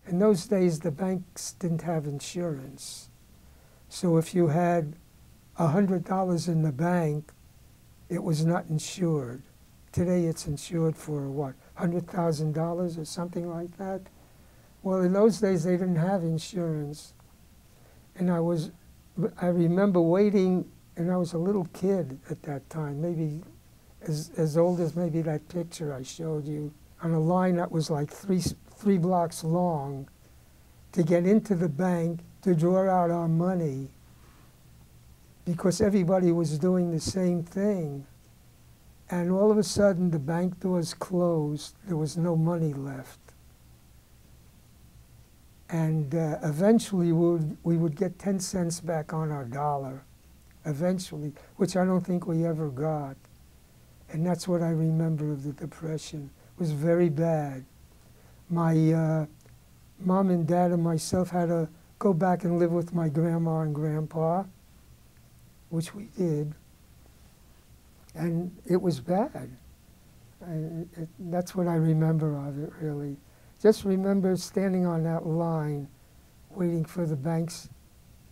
In those days, the banks didn't have insurance. So if you had $100 in the bank, it was not insured. Today it's insured for what, $100,000 or something like that? Well, in those days they didn't have insurance. And I remember waiting, and I was a little kid at that time, maybe as old as maybe that picture I showed you, on a line that was like three blocks long to get into the bank to draw out our money, because everybody was doing the same thing. And all of a sudden, the bank doors closed. There was no money left. And eventually, we would get 10 cents back on our dollar, eventually, which I don't think we ever got. And that's what I remember of the Depression. It was very bad. My mom and dad and myself had to go back and live with my grandma and grandpa, which we did. And it was bad. That's what I remember of it, really. Just remember standing on that line, waiting for the banks,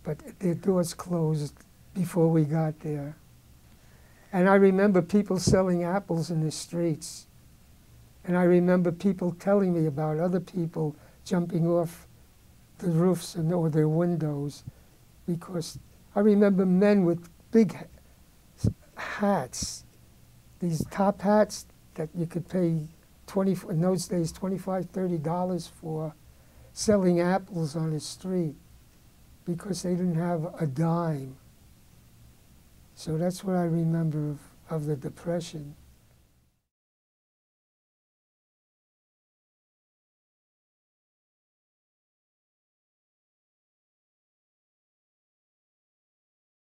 but their doors closed before we got there. And I remember people selling apples in the streets. And I remember people telling me about other people jumping off the roofs or their windows, because I remember men with big hats, these top hats that you could pay in those days, $25, $30 for, selling apples on the street because they didn't have a dime. So that's what I remember of the Depression.